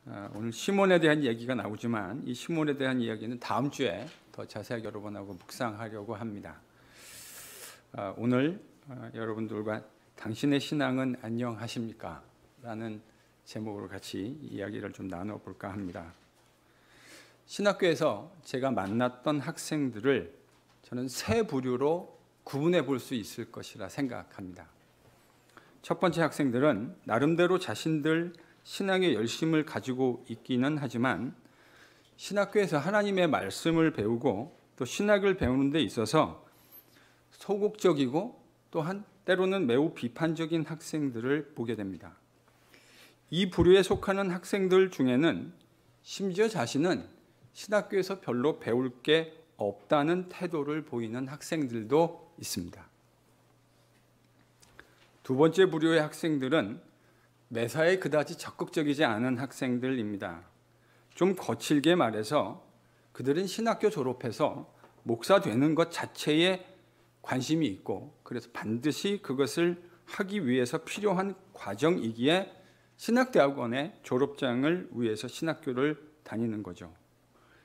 오늘 시몬에 대한 얘기가 나오지만 이 시몬에 대한 이야기는 다음 주에 더 자세하게 여러분하고 묵상하려고 합니다. 오늘 여러분들과 당신의 신앙은 안녕하십니까? 라는 제목으로 같이 이야기를 좀 나눠볼까 합니다. 신학교에서 제가 만났던 학생들을 저는 세 부류로 구분해 볼 수 있을 것이라 생각합니다. 첫 번째 학생들은 나름대로 자신들 신앙의 열심을 가지고 있기는 하지만 신학교에서 하나님의 말씀을 배우고 또 신학을 배우는 데 있어서 소극적이고 또한 때로는 매우 비판적인 학생들을 보게 됩니다. 이 부류에 속하는 학생들 중에는 심지어 자신은 신학교에서 별로 배울 게 없다는 태도를 보이는 학생들도 있습니다. 두 번째 부류의 학생들은 매사에 그다지 적극적이지 않은 학생들입니다. 좀 거칠게 말해서 그들은 신학교 졸업해서 목사 되는 것 자체에 관심이 있고 그래서 반드시 그것을 하기 위해서 필요한 과정이기에 신학대학원의 졸업장을 위해서 신학교를 다니는 거죠.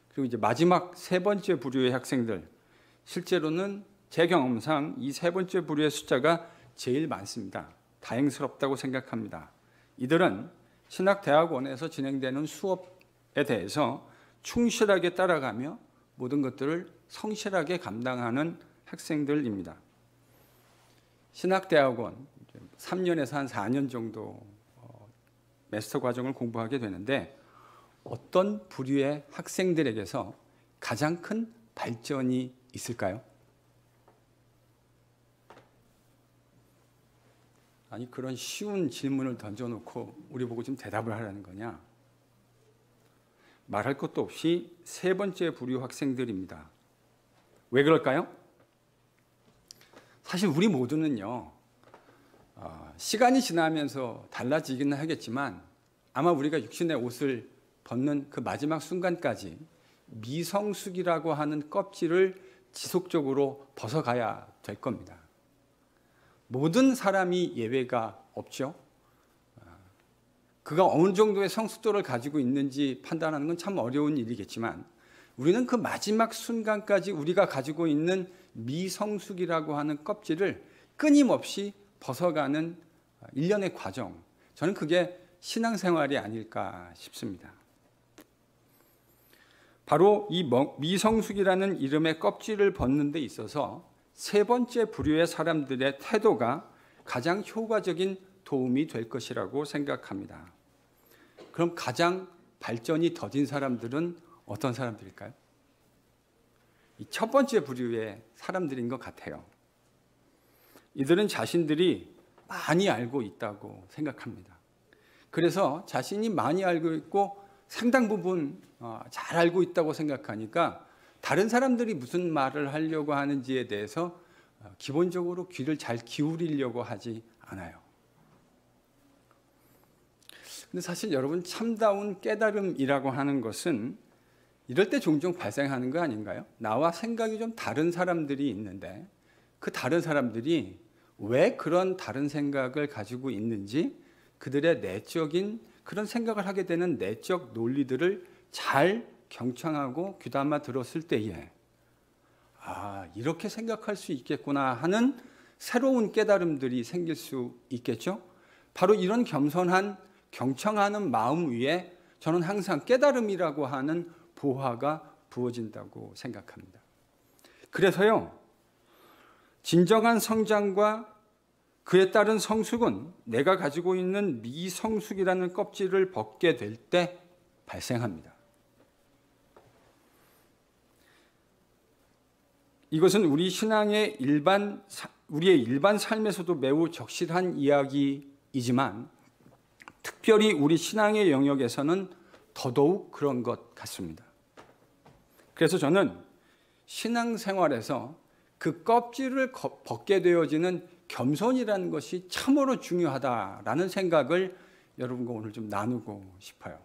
그리고 이제 마지막 세 번째 부류의 학생들, 실제로는 제 경험상 이 세 번째 부류의 숫자가 제일 많습니다. 다행스럽다고 생각합니다. 이들은 신학대학원에서 진행되는 수업에 대해서 충실하게 따라가며 모든 것들을 성실하게 감당하는 학생들입니다. 신학대학원 3년에서 한 4년 정도 마스터 과정을 공부하게 되는데 어떤 부류의 학생들에게서 가장 큰 발전이 있을까요? 아니 그런 쉬운 질문을 던져놓고 우리 보고 좀 대답을 하라는 거냐? 말할 것도 없이 세 번째 부류 학생들입니다. 왜 그럴까요? 사실 우리 모두는요, 시간이 지나면서 달라지기는 하겠지만 아마 우리가 육신의 옷을 벗는 그 마지막 순간까지 미성숙이라고 하는 껍질을 지속적으로 벗어가야 될 겁니다. 모든 사람이 예외가 없죠. 그가 어느 정도의 성숙도를 가지고 있는지 판단하는 건 참 어려운 일이겠지만 우리는 그 마지막 순간까지 우리가 가지고 있는 미성숙이라고 하는 껍질을 끊임없이 벗어가는 일련의 과정, 저는 그게 신앙생활이 아닐까 싶습니다. 바로 이 미성숙이라는 이름의 껍질을 벗는 데 있어서 세 번째 부류의 사람들의 태도가 가장 효과적인 도움이 될 것이라고 생각합니다. 그럼 가장 발전이 더딘 사람들은 어떤 사람들일까요? 이 첫 번째 부류의 사람들인 것 같아요. 이들은 자신들이 많이 알고 있다고 생각합니다. 그래서 자신이 많이 알고 있고 상당 부분 잘 알고 있다고 생각하니까 다른 사람들이 무슨 말을 하려고 하는지에 대해서 기본적으로 귀를 잘 기울이려고 하지 않아요. 근데 사실 여러분, 참다운 깨달음이라고 하는 것은 이럴 때 종종 발생하는 거 아닌가요? 나와 생각이 좀 다른 사람들이 있는데 그 다른 사람들이 왜 그런 다른 생각을 가지고 있는지 그들의 내적인 그런 생각을 하게 되는 내적 논리들을 잘 경청하고 귀담아 들었을 때에 이렇게 생각할 수 있겠구나 하는 새로운 깨달음들이 생길 수 있겠죠. 바로 이런 겸손한 경청하는 마음 위에 저는 항상 깨달음이라고 하는 보화가 부어진다고 생각합니다. 그래서요, 진정한 성장과 그에 따른 성숙은 내가 가지고 있는 미성숙이라는 껍질을 벗게 될 때 발생합니다. 이것은 우리 신앙의 우리의 일반 삶에서도 매우 적실한 이야기이지만 특별히 우리 신앙의 영역에서는 더더욱 그런 것 같습니다. 그래서 저는 신앙생활에서 그 껍질을 벗게 되어지는 겸손이라는 것이 참으로 중요하다라는 생각을 여러분과 오늘 좀 나누고 싶어요.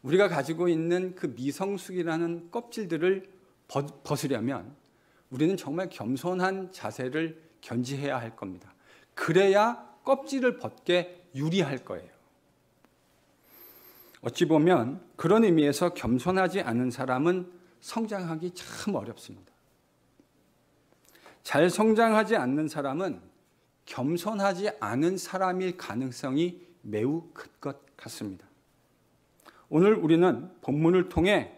우리가 가지고 있는 그 미성숙이라는 껍질들을 벗으려면 우리는 정말 겸손한 자세를 견지해야 할 겁니다. 그래야 껍질을 벗게 유리할 거예요. 어찌 보면 그런 의미에서 겸손하지 않은 사람은 성장하기 참 어렵습니다. 잘 성장하지 않는 사람은 겸손하지 않은 사람일 가능성이 매우 큰 것 같습니다. 오늘 우리는 본문을 통해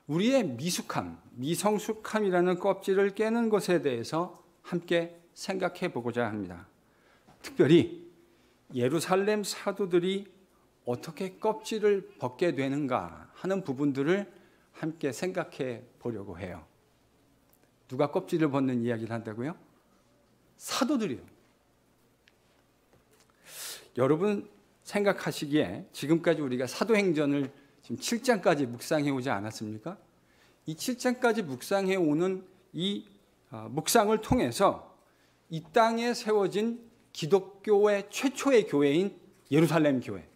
우리의 미숙함, 미성숙함이라는 껍질을 깨는 것에 대해서 함께 생각해 보고자 합니다. 특별히 예루살렘 사도들이 어떻게 껍질을 벗게 되는가 하는 부분들을 함께 생각해 보려고 해요. 누가 껍질을 벗는 이야기를 한다고요? 사도들이요. 여러분 생각하시기에 지금까지 우리가 사도행전을 지금 7장까지 묵상해 오지 않았습니까? 이 7장까지 묵상해 오는 이 묵상을 통해서 이 땅에 세워진 기독교의 최초의 교회인 예루살렘 교회,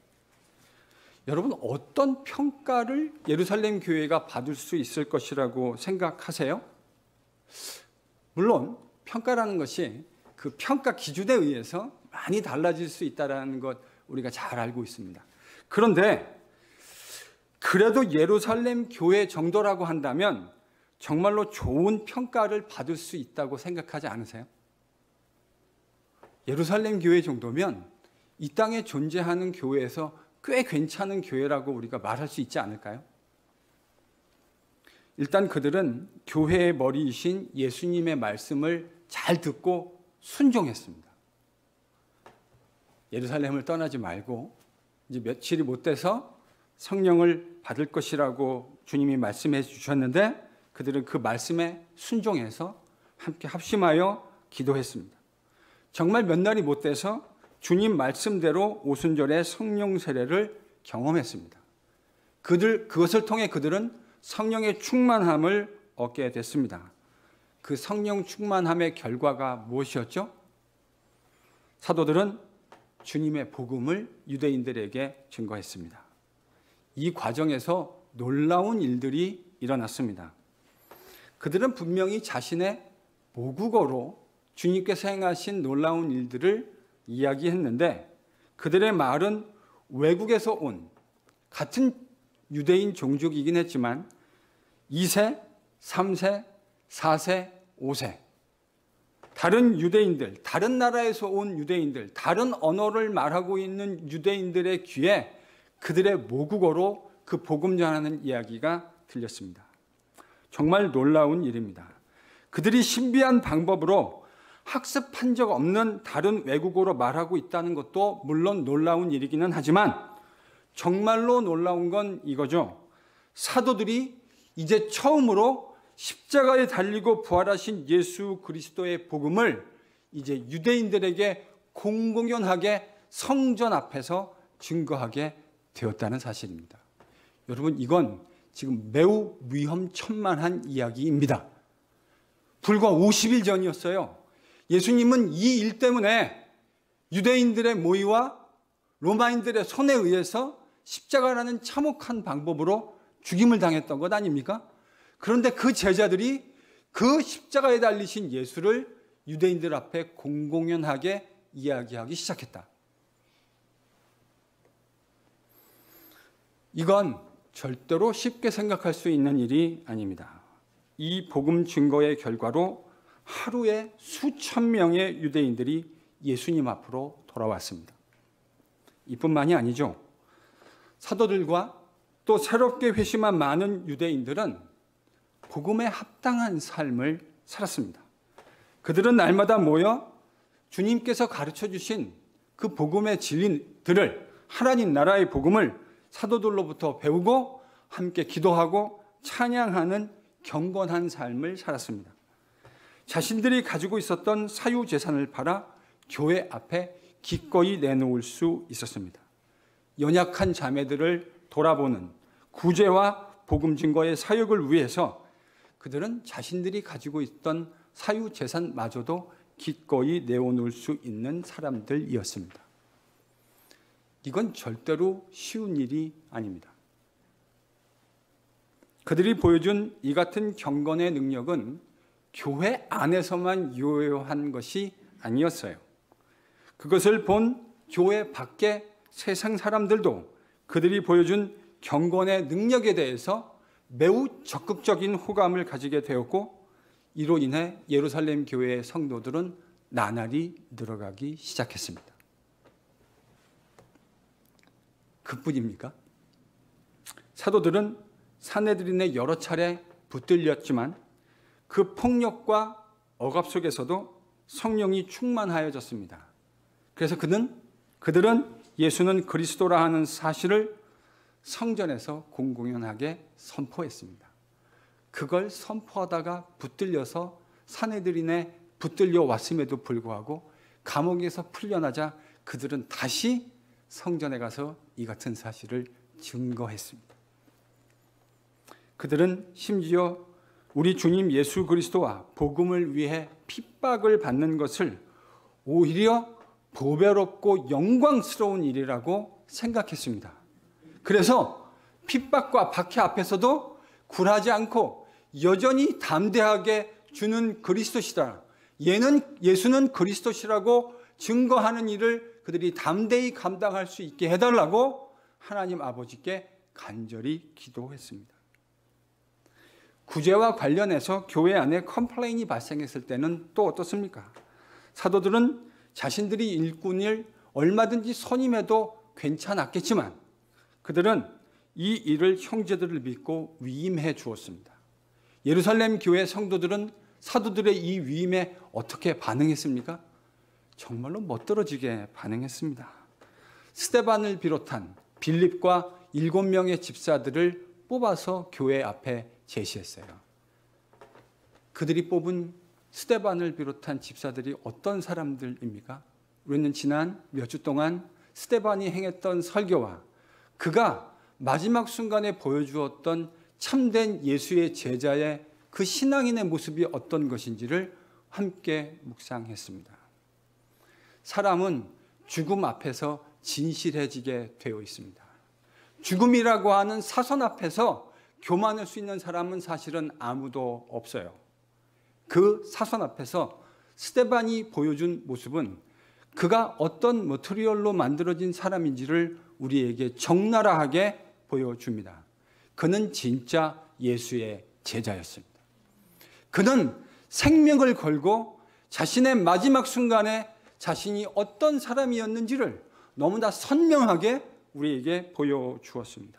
여러분 어떤 평가를 예루살렘 교회가 받을 수 있을 것이라고 생각하세요? 물론 평가라는 것이 그 평가 기준에 의해서 많이 달라질 수 있다는 것 우리가 잘 알고 있습니다. 그런데 그래도 예루살렘 교회 정도라고 한다면 정말로 좋은 평가를 받을 수 있다고 생각하지 않으세요? 예루살렘 교회 정도면 이 땅에 존재하는 교회에서 꽤 괜찮은 교회라고 우리가 말할 수 있지 않을까요? 일단 그들은 교회의 머리이신 예수님의 말씀을 잘 듣고 순종했습니다. 예루살렘을 떠나지 말고 이제 며칠이 못 돼서 성령을 받을 것이라고 주님이 말씀해 주셨는데 그들은 그 말씀에 순종해서 함께 합심하여 기도했습니다. 정말 몇 날이 못 돼서 주님 말씀대로 오순절에 성령 세례를 경험했습니다. 그것을 통해 그들은 성령의 충만함을 얻게 됐습니다. 그 성령 충만함의 결과가 무엇이었죠? 사도들은 주님의 복음을 유대인들에게 증거했습니다. 이 과정에서 놀라운 일들이 일어났습니다. 그들은 분명히 자신의 모국어로 주님께서 행하신 놀라운 일들을 이야기했는데 그들의 말은 외국에서 온 같은 유대인 종족이긴 했지만 2세, 3세, 4세, 5세 다른 유대인들, 다른 나라에서 온 유대인들, 다른 언어를 말하고 있는 유대인들의 귀에 그들의 모국어로 그 복음 전하는 이야기가 들렸습니다. 정말 놀라운 일입니다. 그들이 신비한 방법으로 학습한 적 없는 다른 외국어로 말하고 있다는 것도 물론 놀라운 일이기는 하지만 정말로 놀라운 건 이거죠. 사도들이 이제 처음으로 십자가에 달리고 부활하신 예수 그리스도의 복음을 이제 유대인들에게 공공연하게 성전 앞에서 증거하게 되었다는 사실입니다. 여러분 이건 지금 매우 위험천만한 이야기입니다. 불과 50일 전이었어요. 예수님은 이 일 때문에 유대인들의 모의와 로마인들의 손에 의해서 십자가라는 참혹한 방법으로 죽임을 당했던 것 아닙니까? 그런데 그 제자들이 그 십자가에 달리신 예수를 유대인들 앞에 공공연하게 이야기하기 시작했다. 이건 절대로 쉽게 생각할 수 있는 일이 아닙니다. 이 복음 증거의 결과로 하루에 수천 명의 유대인들이 예수님 앞으로 돌아왔습니다. 이뿐만이 아니죠. 사도들과 또 새롭게 회심한 많은 유대인들은 복음에 합당한 삶을 살았습니다. 그들은 날마다 모여 주님께서 가르쳐 주신 그 복음의 진리들을, 하나님 나라의 복음을 사도들로부터 배우고 함께 기도하고 찬양하는 경건한 삶을 살았습니다. 자신들이 가지고 있었던 사유재산을 팔아 교회 앞에 기꺼이 내놓을 수 있었습니다. 연약한 자매들을 돌아보는 구제와 복음 증거의 사역을 위해서 그들은 자신들이 가지고 있던 사유재산마저도 기꺼이 내어놓을 수 있는 사람들이었습니다. 이건 절대로 쉬운 일이 아닙니다. 그들이 보여준 이 같은 경건의 능력은 교회 안에서만 유효한 것이 아니었어요. 그것을 본 교회 밖의 세상 사람들도 그들이 보여준 경건의 능력에 대해서 매우 적극적인 호감을 가지게 되었고, 이로 인해 예루살렘 교회의 성도들은 나날이 늘어가기 시작했습니다. 그뿐입니까? 사도들은 산헤드린에 여러 차례 붙들렸지만 그 폭력과 억압 속에서도 성령이 충만하여졌습니다. 그래서 그들은 예수는 그리스도라 하는 사실을 성전에서 공공연하게 선포했습니다. 그걸 선포하다가 붙들려서 산헤드린에 붙들려 왔음에도 불구하고 감옥에서 풀려나자 그들은 다시 성전에 가서 이 같은 사실을 증거했습니다. 그들은 심지어 우리 주님 예수 그리스도와 복음을 위해 핍박을 받는 것을 오히려 보배롭고 영광스러운 일이라고 생각했습니다. 그래서 핍박과 박해 앞에서도 굴하지 않고 여전히 담대하게 주는 그리스도시다, 예수는 그리스도시라고 증거하는 일을 그들이 담대히 감당할 수 있게 해달라고 하나님 아버지께 간절히 기도했습니다. 구제와 관련해서 교회 안에 컴플레인이 발생했을 때는 또 어떻습니까? 사도들은 자신들이 일꾼을 얼마든지 선임해도 괜찮았겠지만 그들은 이 일을 형제들을 믿고 위임해 주었습니다. 예루살렘 교회 성도들은 사도들의 이 위임에 어떻게 반응했습니까? 정말로 멋들어지게 반응했습니다. 스데반을 비롯한 빌립과 7명의 집사들을 뽑아서 교회 앞에 제시했어요. 그들이 뽑은 스데반을 비롯한 집사들이 어떤 사람들입니까? 우리는 지난 몇 주 동안 스데반이 행했던 설교와 그가 마지막 순간에 보여주었던 참된 예수의 제자의 그 신앙인의 모습이 어떤 것인지를 함께 묵상했습니다. 사람은 죽음 앞에서 진실해지게 되어 있습니다. 죽음이라고 하는 사선 앞에서 교만할 수 있는 사람은 사실은 아무도 없어요. 그 사선 앞에서 스데반이 보여준 모습은 그가 어떤 머티리얼로 만들어진 사람인지를 우리에게 적나라하게 보여줍니다. 그는 진짜 예수의 제자였습니다. 그는 생명을 걸고 자신의 마지막 순간에 자신이 어떤 사람이었는지를 너무나 선명하게 우리에게 보여주었습니다.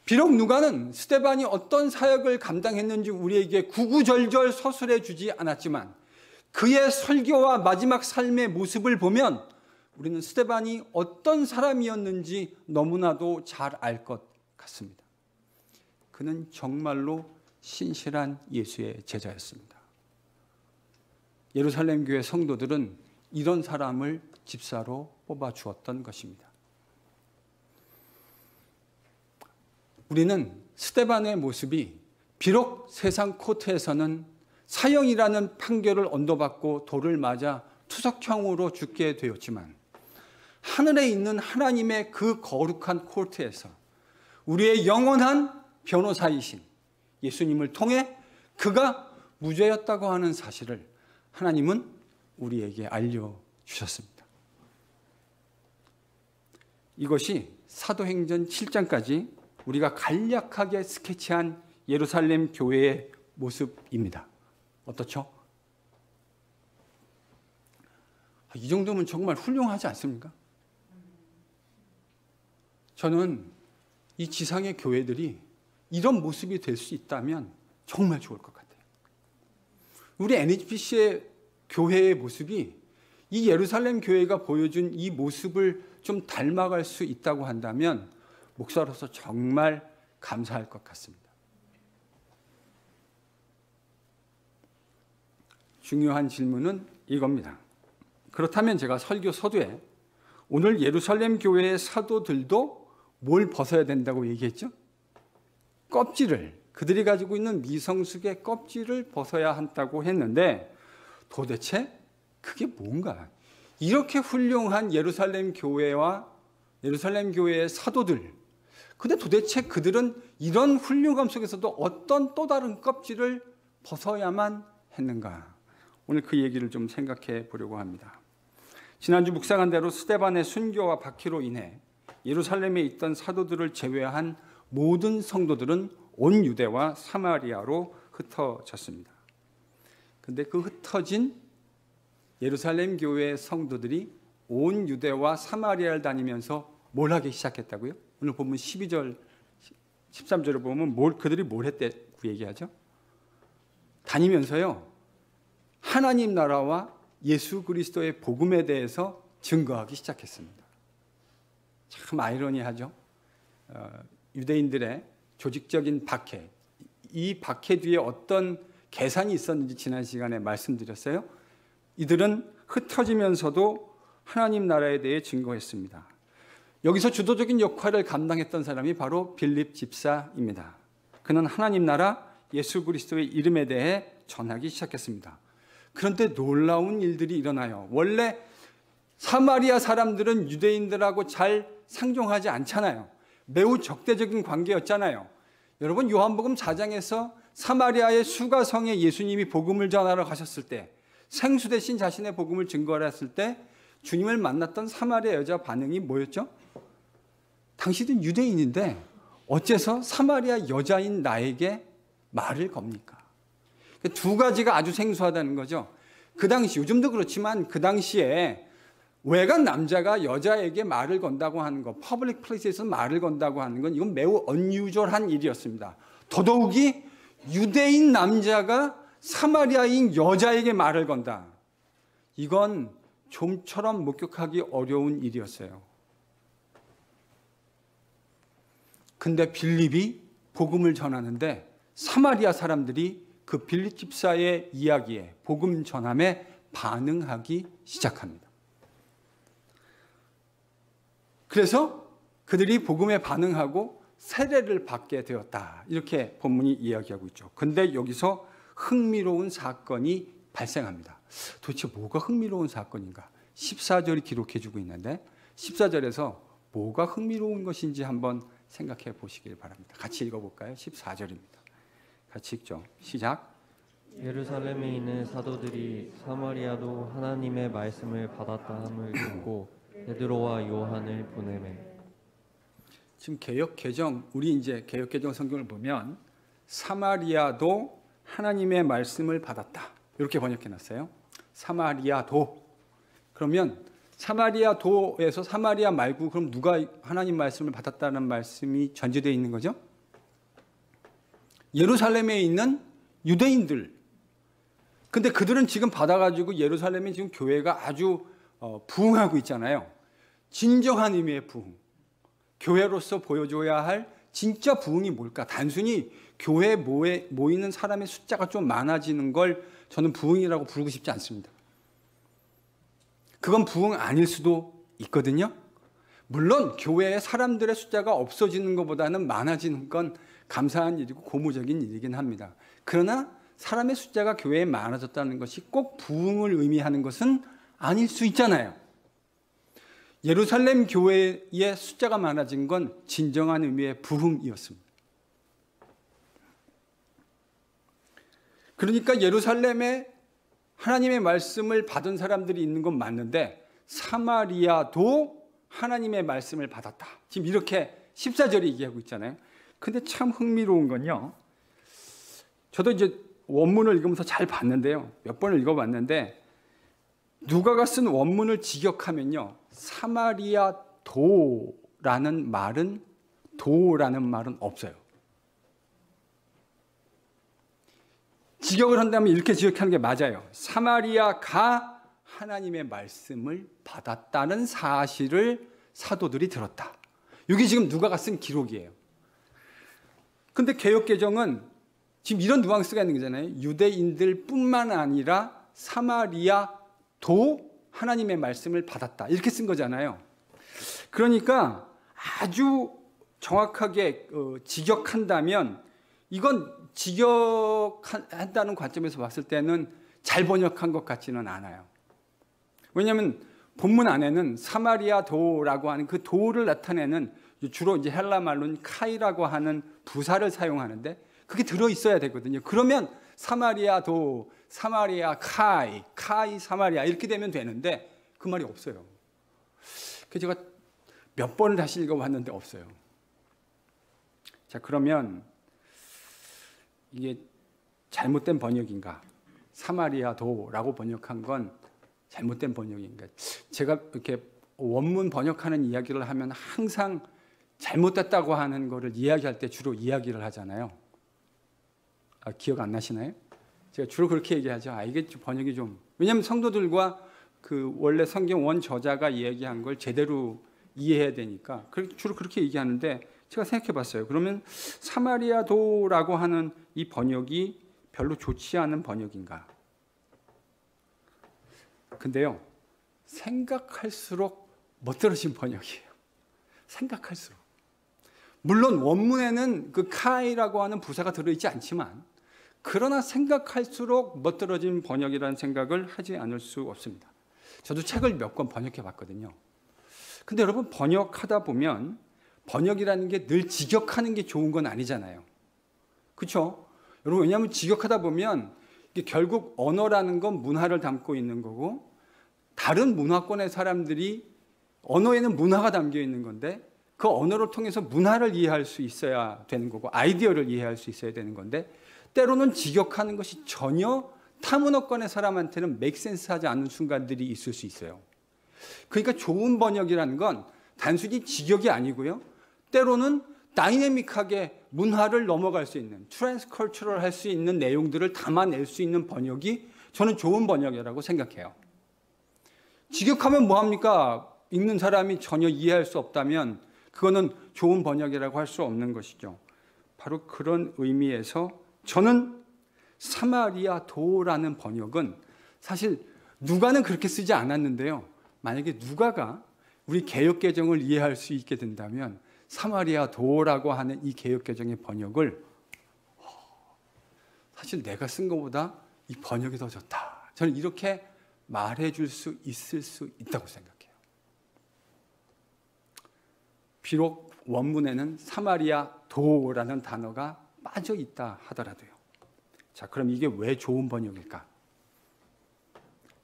비록 누가는 스데반이 어떤 사역을 감당했는지 우리에게 구구절절 서술해 주지 않았지만 그의 설교와 마지막 삶의 모습을 보면 우리는 스데반이 어떤 사람이었는지 너무나도 잘 알 것 같습니다. 그는 정말로 신실한 예수의 제자였습니다. 예루살렘 교회 성도들은 이런 사람을 집사로 뽑아 주었던 것입니다. 우리는 스데반의 모습이 비록 세상 코트에서는 사형이라는 판결을 언도받고 돌을 맞아 투석형으로 죽게 되었지만 하늘에 있는 하나님의 그 거룩한 코트에서 우리의 영원한 변호사이신 예수님을 통해 그가 무죄였다고 하는 사실을 하나님은 우리에게 알려주셨습니다. 이것이 사도행전 7장까지 우리가 간략하게 스케치한 예루살렘 교회의 모습입니다. 어떻죠? 이 정도면 정말 훌륭하지 않습니까? 저는 이 지상의 교회들이 이런 모습이 될 수 있다면 정말 좋을 것 같아요. 우리 NHPC의 교회의 모습이 이 예루살렘 교회가 보여준 이 모습을 좀 닮아갈 수 있다고 한다면 목사로서 정말 감사할 것 같습니다. 중요한 질문은 이겁니다. 그렇다면 제가 설교 서두에 오늘 예루살렘 교회의 사도들도 뭘 벗어야 된다고 얘기했죠? 껍질을, 그들이 가지고 있는 미성숙의 껍질을 벗어야 한다고 했는데 도대체 그게 뭔가? 이렇게 훌륭한 예루살렘 교회와 예루살렘 교회의 사도들, 근데 도대체 그들은 이런 훌륭함 속에서도 어떤 또 다른 껍질을 벗어야만 했는가? 오늘 그 얘기를 좀 생각해 보려고 합니다. 지난주 묵상한 대로 스데반의 순교와 박해로 인해 예루살렘에 있던 사도들을 제외한 모든 성도들은 온 유대와 사마리아로 흩어졌습니다. 근데 그 흩어진 예루살렘 교회의 성도들이 온 유대와 사마리아를 다니면서 뭘 하기 시작했다고요? 오늘 본문 12절, 13절을 보면 그들이 뭘 했다고 얘기하죠? 다니면서요, 하나님 나라와 예수 그리스도의 복음에 대해서 증거하기 시작했습니다. 참 아이러니하죠? 유대인들의 조직적인 박해, 이 박해 뒤에 어떤 계산이 있었는지 지난 시간에 말씀드렸어요. 이들은 흩어지면서도 하나님 나라에 대해 증거했습니다. 여기서 주도적인 역할을 감당했던 사람이 바로 빌립 집사입니다. 그는 하나님 나라 예수 그리스도의 이름에 대해 전하기 시작했습니다. 그런데 놀라운 일들이 일어나요. 원래 사마리아 사람들은 유대인들하고 잘 상종하지 않잖아요. 매우 적대적인 관계였잖아요. 여러분, 요한복음 4장에서 사마리아의 수가성에 예수님이 복음을 전하러 가셨을 때, 생수 대신 자신의 복음을 증거하려 했을 때 주님을 만났던 사마리아 여자 반응이 뭐였죠? 당신은 유대인인데 어째서 사마리아 여자인 나에게 말을 겁니까? 두 가지가 아주 생소하다는 거죠. 그 당시, 요즘도 그렇지만 그 당시에 외간 남자가 여자에게 말을 건다고 하는 거, 퍼블릭 플레이스에서 말을 건다고 하는 건 이건 매우 언유절한 일이었습니다. 더더욱이 유대인 남자가 사마리아인 여자에게 말을 건다. 이건 좀처럼 목격하기 어려운 일이었어요. 근데 빌립이 복음을 전하는데 사마리아 사람들이 그 빌립 집사의 이야기에, 복음 전함에 반응하기 시작합니다. 그래서 그들이 복음에 반응하고 세례를 받게 되었다. 이렇게 본문이 이야기하고 있죠. 근데 여기서 흥미로운 사건이 발생합니다. 도대체 뭐가 흥미로운 사건인가? 14절이 기록해주고 있는데 14절에서 뭐가 흥미로운 것인지 한번 생각해 보시길 바랍니다. 같이 읽어볼까요? 14절입니다. 같이 읽죠. 시작. 예루살렘에 있는 사도들이 사마리아도 하나님의 말씀을 받았다 함을 듣고 베드로와 요한을 보내매. 지금 우리 이제 개역개정 성경을 보면 사마리아도 하나님의 말씀을 받았다. 이렇게 번역해 놨어요. 사마리아도. 그러면 사마리아도에서 사마리아 말고 그럼 누가 하나님 말씀을 받았다는 말씀이 전제되어 있는 거죠? 예루살렘에 있는 유대인들. 근데 그들은 지금 받아가지고 예루살렘에 지금 교회가 아주 부흥하고 있잖아요. 진정한 의미의 부흥. 교회로서 보여줘야 할 진짜 부흥이 뭘까? 단순히 교회에 모이는 사람의 숫자가 좀 많아지는 걸 저는 부흥이라고 부르고 싶지 않습니다. 그건 부흥 아닐 수도 있거든요. 물론 교회에 사람들의 숫자가 없어지는 것보다는 많아지는 건 감사한 일이고 고무적인 일이긴 합니다. 그러나 사람의 숫자가 교회에 많아졌다는 것이 꼭 부흥을 의미하는 것은 아닐 수 있잖아요. 예루살렘 교회의 숫자가 많아진 건 진정한 의미의 부흥이었습니다. 그러니까 예루살렘에 하나님의 말씀을 받은 사람들이 있는 건 맞는데 사마리아도 하나님의 말씀을 받았다. 지금 이렇게 14절이 얘기하고 있잖아요. 근데 참 흥미로운 건요. 저도 이제 원문을 읽으면서 잘 봤는데요. 몇 번을 읽어봤는데 누가가 쓴 원문을 직역하면요. 사마리아도라는 말은 없어요. 직역을 한다면 이렇게 직역하는 게 맞아요. 사마리아가 하나님의 말씀을 받았다는 사실을 사도들이 들었다. 이게 지금 누가가 쓴 기록이에요. 근데 개역개정은 지금 이런 뉘앙스가 있는 거잖아요. 유대인들 뿐만 아니라 사마리아도 하나님의 말씀을 받았다. 이렇게 쓴 거잖아요. 그러니까 아주 정확하게 직역한다면 이건 직역한다는 관점에서 봤을 때는 잘 번역한 것 같지는 않아요. 왜냐하면 본문 안에는 사마리아도라고 하는 그 도를 나타내는 주로 이제 헬라 말로는 카이라고 하는 부사를 사용하는데 그게 들어 있어야 되거든요. 그러면 사마리아도, 사마리아 카이, 카이 사마리아 이렇게 되면 되는데 그 말이 없어요. 그래서 제가 몇 번을 다시 읽어봤는데 없어요. 자, 그러면 이게 잘못된 번역인가? 사마리아도라고 번역한 건 잘못된 번역인가? 제가 이렇게 원문 번역하는 이야기를 하면 항상 잘못됐다고 하는 거를 이야기할 때 주로 이야기를 하잖아요. 기억 안 나시나요? 제가 주로 그렇게 얘기하죠. 이게 번역이 좀, 왜냐하면 성도들과 그 원래 성경 원 저자가 이야기한 걸 제대로 이해해야 되니까 주로 그렇게 얘기하는데, 제가 생각해 봤어요. 그러면 사마리아도라고 하는 이 번역이 별로 좋지 않은 번역인가? 근데요, 생각할수록 멋들어진 번역이에요. 생각할수록. 물론 원문에는 그 카이라고 하는 부사가 들어있지 않지만, 그러나 생각할수록 멋들어진 번역이라는 생각을 하지 않을 수 없습니다. 저도 책을 몇 권 번역해 봤거든요. 근데 여러분, 번역하다 보면 번역이라는 게 늘 직역하는 게 좋은 건 아니잖아요. 그렇죠? 여러분, 왜냐하면 직역하다 보면 이게 결국 언어라는 건 문화를 담고 있는 거고, 다른 문화권의 사람들이 언어에는 문화가 담겨 있는 건데, 그 언어를 통해서 문화를 이해할 수 있어야 되는 거고, 아이디어를 이해할 수 있어야 되는 건데, 때로는 직역하는 것이 전혀 타문화권의 사람한테는 맥센스 하지 않는 순간들이 있을 수 있어요. 그러니까 좋은 번역이라는 건 단순히 직역이 아니고요, 때로는 다이내믹하게 문화를 넘어갈 수 있는, 트랜스컬처럴 할 수 있는 내용들을 담아낼 수 있는 번역이 저는 좋은 번역이라고 생각해요. 직역하면 뭐합니까? 읽는 사람이 전혀 이해할 수 없다면 그거는 좋은 번역이라고 할 수 없는 것이죠. 바로 그런 의미에서 저는 사마리아도라는 번역은, 사실 누가는 그렇게 쓰지 않았는데요, 만약에 누가가 우리 개역개정을 이해할 수 있게 된다면 사마리아도라고 하는 이 개역개정의 번역을, 사실 내가 쓴 것보다 이 번역이 더 좋다, 저는 이렇게 말해줄 수 있을 수 있다고 생각해요. 비록 원문에는 사마리아도라는 단어가 빠져 있다 하더라도요. 자, 그럼 이게 왜 좋은 번역일까?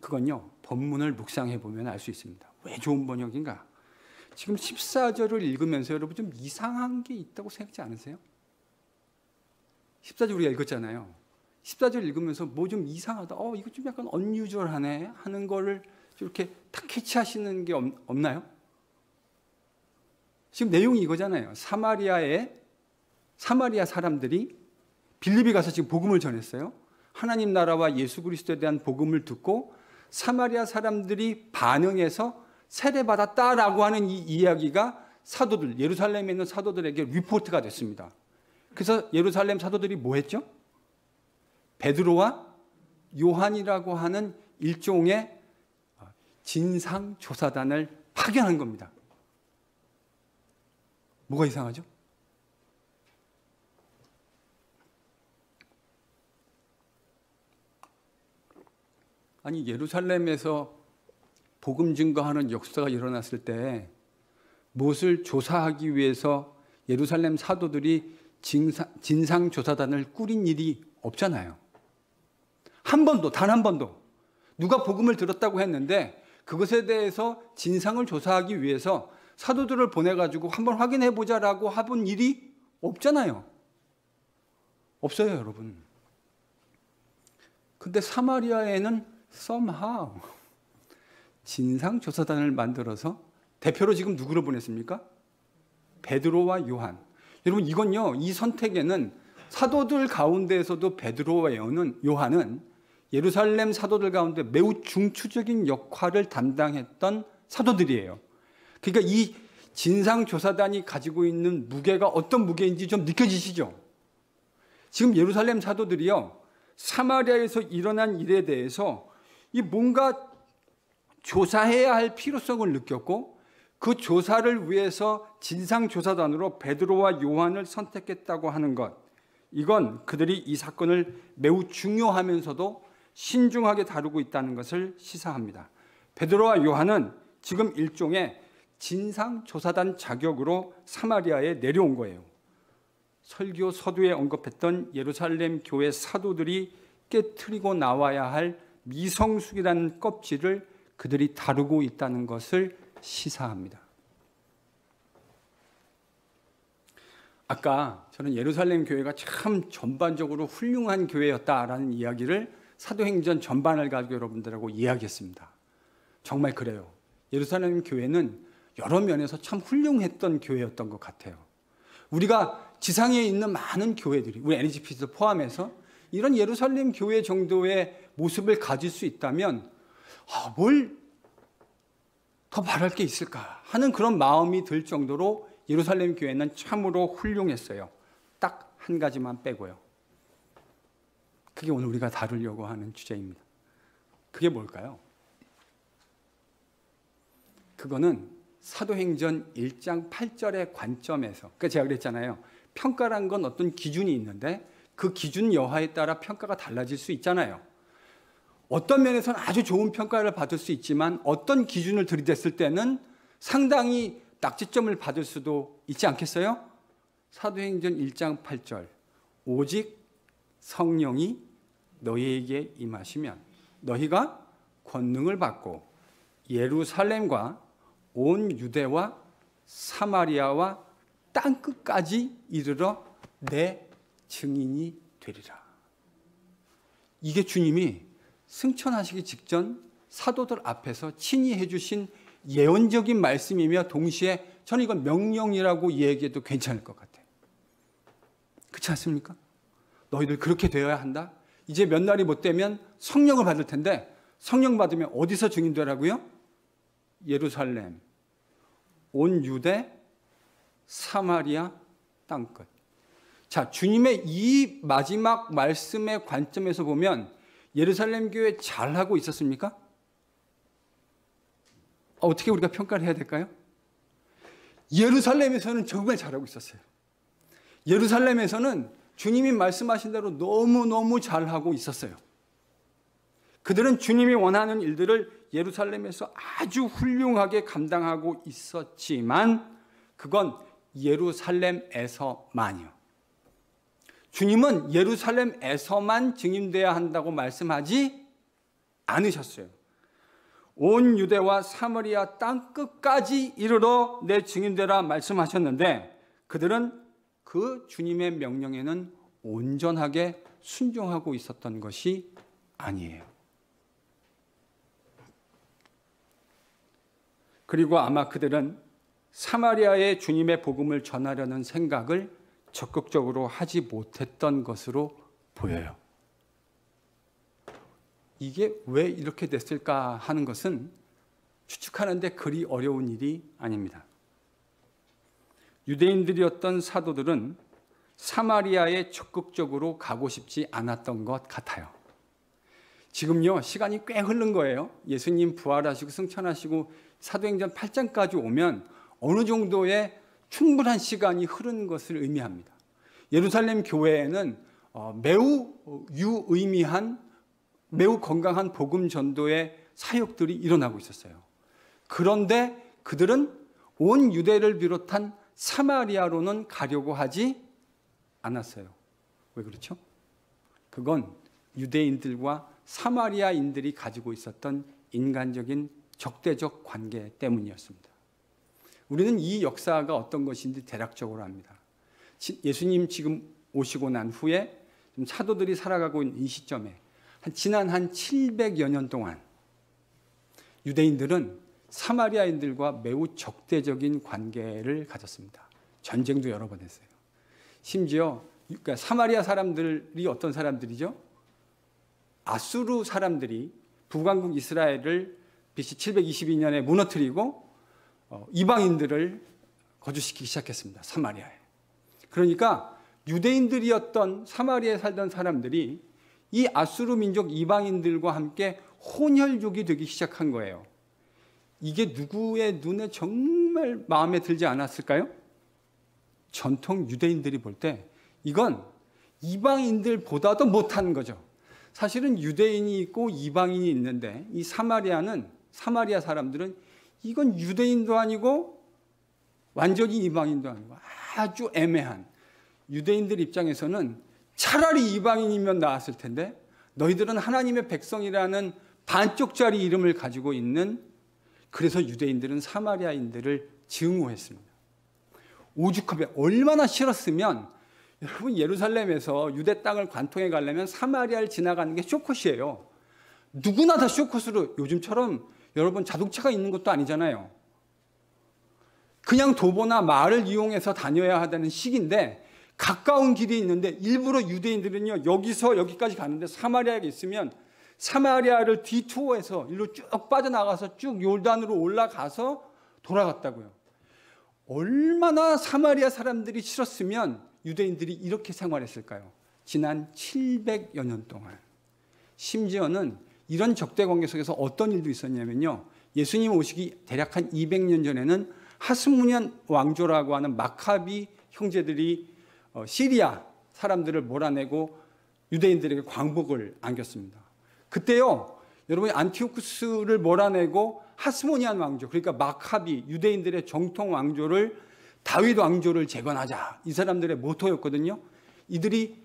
그건요, 본문을 묵상해 보면 알 수 있습니다. 왜 좋은 번역인가? 지금 14절을 읽으면서 여러분 좀 이상한 게 있다고 생각하지 않으세요? 14절 우리가 읽었잖아요. 14절 읽으면서 뭐 좀 이상하다, 이거 좀 약간 unusual하네 하는 거를 이렇게 탁 캐치하시는 게 없나요? 지금 내용이 이거잖아요. 사마리아 사람들이 빌립이 가서 지금 복음을 전했어요. 하나님 나라와 예수 그리스도에 대한 복음을 듣고 사마리아 사람들이 반응해서 세례받았다라고 하는 이 이야기가 사도들, 예루살렘에 있는 사도들에게 리포트가 됐습니다. 그래서 예루살렘 사도들이 뭐 했죠? 베드로와 요한이라고 하는 일종의 진상조사단을 파견한 겁니다. 뭐가 이상하죠? 아니, 예루살렘에서 복음 증거하는 역사가 일어났을 때 무엇을 조사하기 위해서 예루살렘 사도들이 진상조사단을 꾸린 일이 없잖아요. 한 번도, 단 한 번도. 누가 복음을 들었다고 했는데 그것에 대해서 진상을 조사하기 위해서 사도들을 보내가지고 한번 확인해보자라고 해본 일이 없잖아요. 없어요, 여러분. 근데 사마리아에는 somehow 진상조사단을 만들어서 대표로 지금 누구를 보냈습니까? 베드로와 요한. 여러분, 이건요, 이 선택에는 사도들 가운데에서도 베드로와 요한은 예루살렘 사도들 가운데 매우 중추적인 역할을 담당했던 사도들이에요. 그러니까 이 진상조사단이 가지고 있는 무게가 어떤 무게인지 좀 느껴지시죠? 지금 예루살렘 사도들이요, 사마리아에서 일어난 일에 대해서 이 뭔가 조사해야 할 필요성을 느꼈고, 그 조사를 위해서 진상조사단으로 베드로와 요한을 선택했다고 하는 것, 이건 그들이 이 사건을 매우 중요하면서도 신중하게 다루고 있다는 것을 시사합니다. 베드로와 요한은 지금 일종의 진상조사단 자격으로 사마리아에 내려온 거예요. 설교 서두에 언급했던 예루살렘 교회 사도들이 깨트리고 나와야 할 미성숙이라는 껍질을 그들이 다루고 있다는 것을 시사합니다. 아까 저는 예루살렘 교회가 참 전반적으로 훌륭한 교회였다라는 이야기를 사도행전 전반을 가지고 여러분들하고 이야기했습니다. 정말 그래요. 예루살렘 교회는 여러 면에서 참 훌륭했던 교회였던 것 같아요. 우리가 지상에 있는 많은 교회들이, 우리 NGP도 포함해서 이런 예루살렘 교회 정도의 모습을 가질 수 있다면 뭘 더 바랄 게 있을까 하는 그런 마음이 들 정도로 예루살렘 교회는 참으로 훌륭했어요. 딱 한 가지만 빼고요. 그게 오늘 우리가 다루려고 하는 주제입니다. 그게 뭘까요? 그거는 사도행전 1장 8절의 관점에서, 그러니까 제가 그랬잖아요. 평가란 건 어떤 기준이 있는데 그 기준 여하에 따라 평가가 달라질 수 있잖아요. 어떤 면에서는 아주 좋은 평가를 받을 수 있지만 어떤 기준을 들이댔을 때는 상당히 낙지점을 받을 수도 있지 않겠어요? 사도행전 1장 8절 오직 성령이 너희에게 임하시면 너희가 권능을 받고 예루살렘과 온 유대와 사마리아와 땅끝까지 이르러 내 증인이 되리라. 이게 주님이 승천하시기 직전 사도들 앞에서 친히 해주신 예언적인 말씀이며 동시에 저는 이건 명령이라고 얘기해도 괜찮을 것 같아요. 그렇지 않습니까? 너희들 그렇게 되어야 한다. 이제 몇 날이 못 되면 성령을 받을 텐데 성령 받으면 어디서 증인 되라고요? 예루살렘, 온 유대, 사마리아 땅끝. 자, 주님의 이 마지막 말씀의 관점에서 보면 예루살렘 교회 잘하고 있었습니까? 어떻게 우리가 평가를 해야 될까요? 예루살렘에서는 정말 잘하고 있었어요. 예루살렘에서는 주님이 말씀하신 대로 너무너무 잘하고 있었어요. 그들은 주님이 원하는 일들을 예루살렘에서 아주 훌륭하게 감당하고 있었지만 그건 예루살렘에서만이요. 주님은 예루살렘에서만 증인되어야 한다고 말씀하지 않으셨어요. 온 유대와 사마리아 땅 끝까지 이르러 내 증인되라 말씀하셨는데 그들은 그 주님의 명령에는 온전하게 순종하고 있었던 것이 아니에요. 그리고 아마 그들은 사마리아에 주님의 복음을 전하려는 생각을 적극적으로 하지 못했던 것으로 보여요. 이게 왜 이렇게 됐을까 하는 것은 추측하는데 그리 어려운 일이 아닙니다. 유대인들이었던 사도들은 사마리아에 적극적으로 가고 싶지 않았던 것 같아요. 지금요, 시간이 꽤 흐른 거예요. 예수님 부활하시고 승천하시고 사도행전 8장까지 오면 어느 정도의 충분한 시간이 흐른 것을 의미합니다. 예루살렘 교회에는 매우 유의미한, 매우 건강한 복음 전도의 사역들이 일어나고 있었어요. 그런데 그들은 온 유대를 비롯한 사마리아로는 가려고 하지 않았어요. 왜 그렇죠? 그건 유대인들과 사마리아인들이 가지고 있었던 인간적인 적대적 관계 때문이었습니다. 우리는 이 역사가 어떤 것인지 대략적으로 압니다. 예수님 지금 오시고 난 후에 사도들이 살아가고 있는 이 시점에 지난 한 700여 년 동안 유대인들은 사마리아인들과 매우 적대적인 관계를 가졌습니다. 전쟁도 여러 번 했어요. 심지어 그러니까 사마리아 사람들이 어떤 사람들이죠? 아수르 사람들이 북왕국 이스라엘을 BC 722년에 무너뜨리고 이방인들을 거주시키기 시작했습니다. 사마리아에. 그러니까 유대인들이었던 사마리아에 살던 사람들이 이 아수르 민족 이방인들과 함께 혼혈족이 되기 시작한 거예요. 이게 누구의 눈에 정말 마음에 들지 않았을까요? 전통 유대인들이 볼 때 이건 이방인들보다도 못한 거죠. 사실은 유대인이 있고 이방인이 있는데 이 사마리아 사람들은 이건 유대인도 아니고 완전히 이방인도 아니고 아주 애매한, 유대인들 입장에서는 차라리 이방인이면 나았을 텐데 너희들은 하나님의 백성이라는 반쪽짜리 이름을 가지고 있는, 그래서 유대인들은 사마리아인들을 증오했습니다. 오죽하면 얼마나 싫었으면 여러분 예루살렘에서 유대 땅을 관통해 가려면 사마리아를 지나가는 게 쇼컷이에요. 누구나 다 쇼컷으로 요즘처럼 여러분 자동차가 있는 것도 아니잖아요. 그냥 도보나 말을 이용해서 다녀야 하다는 시기인데 가까운 길이 있는데 일부러 유대인들은요 여기서 여기까지 가는데 사마리아에 있으면 사마리아를 디투어해서 일로 쭉 빠져나가서 쭉 요단으로 올라가서 돌아갔다고요. 얼마나 사마리아 사람들이 싫었으면 유대인들이 이렇게 생활했을까요? 지난 700여 년 동안. 심지어는 이런 적대 관계 속에서 어떤 일도 있었냐면요. 예수님 오시기 대략 한 200년 전에는 하스모니안 왕조라고 하는 마카비 형제들이 시리아 사람들을 몰아내고 유대인들에게 광복을 안겼습니다. 그때요, 여러분 안티오쿠스를 몰아내고 하스모니안 왕조, 그러니까 마카비 유대인들의 정통 왕조를 다윗 왕조를 재건하자, 이 사람들의 모토였거든요. 이들이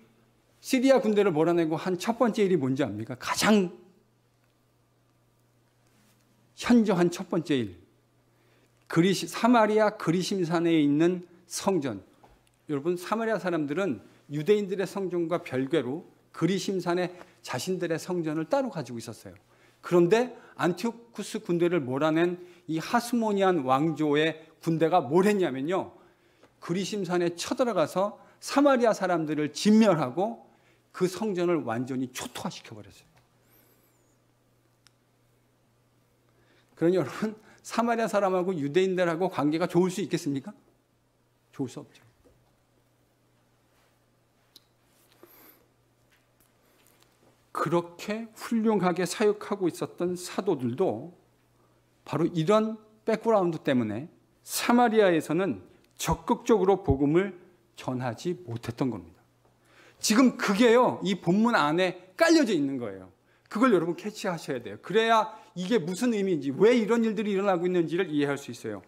시리아 군대를 몰아내고 한 첫 번째 일이 뭔지 압니까? 가장 현저한 첫 번째 일, 사마리아 그리심산에 있는 성전. 여러분 사마리아 사람들은 유대인들의 성전과 별개로 그리심산에 자신들의 성전을 따로 가지고 있었어요. 그런데 안티오쿠스 군대를 몰아낸 이 하스모니안 왕조의 군대가 뭘 했냐면요, 그리심산에 쳐들어가서 사마리아 사람들을 진멸하고 그 성전을 완전히 초토화시켜버렸어요. 그러니 여러분 사마리아 사람하고 유대인들하고 관계가 좋을 수 있겠습니까? 좋을 수 없죠. 그렇게 훌륭하게 사역하고 있었던 사도들도 바로 이런 백그라운드 때문에 사마리아에서는 적극적으로 복음을 전하지 못했던 겁니다. 지금 그게요, 이 본문 안에 깔려져 있는 거예요. 그걸 여러분 캐치하셔야 돼요. 그래야 이게 무슨 의미인지, 왜 이런 일들이 일어나고 있는지를 이해할 수 있어요.